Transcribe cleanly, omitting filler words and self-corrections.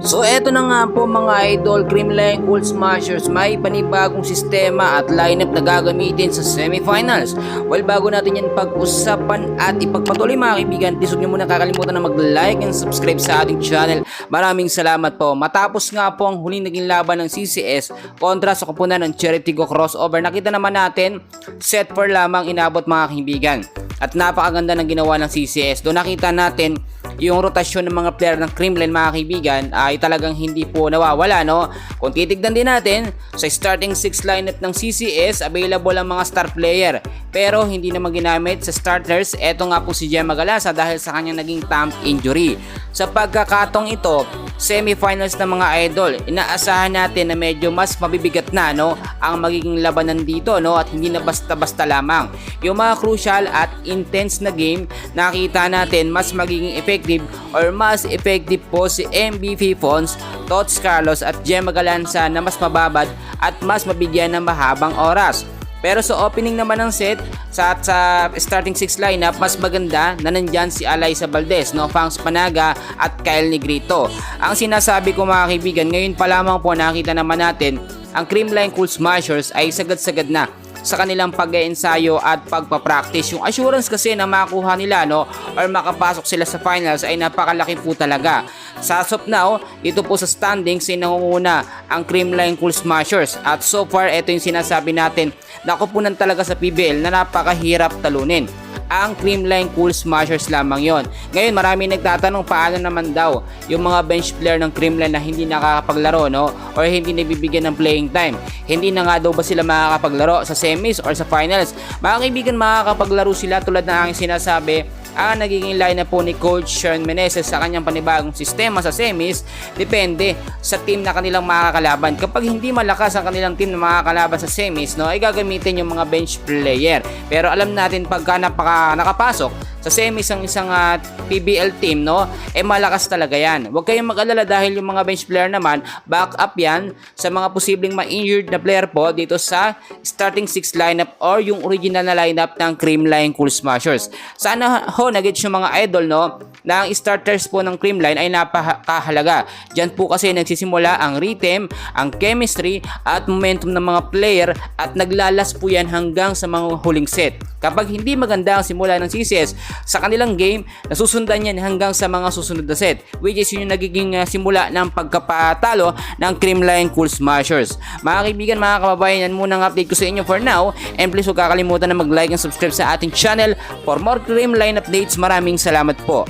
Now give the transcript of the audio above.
So eto na nga po mga idol, Creamline Cool Smashers may panibagong sistema at lineup na gagamitin sa semifinals. Well, bago natin yan pag-usapan at ipagpatuloy mga kaibigan, please huwag niyo muna kakalimutan na mag-like and subscribe sa ating channel. Maraming salamat po. Matapos nga po ang huling naging laban ng CCS kontra sa koponan ng Cherry Tigo Crossover, nakita naman natin set 4 lamang inabot mga kaibigan. At napakaganda ng ginawa ng CCS. Doon nakita natin yung rotasyon ng mga player ng Creamline mga kaibigan ay talagang hindi po nawawala, no? Kung titignan din natin sa starting 6 lineup ng CCS, available ang mga star player pero hindi naman ginamit sa starters. Eto nga po si Gemma Galasa dahil sa kanyang naging thumb injury. Sa pagkakatong ito, semifinals na mga idol, inaasahan natin na medyo mas mabibigat na, no, ang magiging labanan dito, no, at hindi na basta-basta lamang. Yung mga crucial at intense na game, nakita natin mas magiging effective or mas effective po si MVP Fons, Tots Carlos at Gemma Galanza na mas mababad at mas mabigyan ng mahabang oras. Pero sa opening naman ng set, sa starting 6 lineup, mas maganda na nandyan si Alyssa Valdez, no, Fangs Panaga at Kyle Negrito. Ang sinasabi ko mga kaibigan, ngayon pa lamang po nakita naman natin ang Creamline Cool Smashers ay sagad-sagad na sa kanilang pag-ensayo at pagpapractice. Yung assurance kasi na makuha nila, no, or makapasok sila sa finals ay napakalaki po talaga. Sa as of now, dito po sa standings ay nangunguna ang Creamline Cool Smashers. At so far, ito yung sinasabi natin, nakupunan talaga sa PBL na napakahirap talunin. Ang Creamline Cool Smashers lamang yon. Ngayon marami nagtatanong paano naman daw yung mga bench player ng Creamline na hindi nakakapaglaro, no, or hindi nabibigyan ng playing time. Hindi na nga daw ba sila makakapaglaro sa semis or sa finals? Mga kaibigan, makakapaglaro sila tulad na aking sinasabi. Ang nagiging lineup po ni Coach Sharon Meneses sa kanyang panibagong sistema sa semis, depende sa team na kanilang makakalaban. Kapag hindi malakas ang kanilang team na makakalaban sa semis, no, ay gagamitin yung mga bench player. Pero alam natin pagka nakapasok sa semis ang isang PBL team, no, malakas talaga yan. Huwag kayong mag-alala dahil yung mga bench player naman, back up yan sa mga posibleng ma-injured na player po dito sa starting 6 lineup or yung original na lineup ng Creamline Cool Smashers. Sana nag-gets yung mga idol, no, na ang starters po ng Creamline ay napakahalaga. Diyan po kasi nagsisimula ang rhythm, ang chemistry at momentum ng mga player at naglalas po yan hanggang sa mga huling set. Kapag hindi maganda ang simula ng CCS sa kanilang game, nasusundan yan hanggang sa mga susunod na set, which is yun yung nagiging simula ng pagkapatalo ng Creamline Cool Smashers. Mga kaibigan, mga kababayan, yan muna ang update ko sa inyo for now, and please huwag kakalimutan na mag-like and subscribe sa ating channel for more Creamline updates. Maraming salamat po.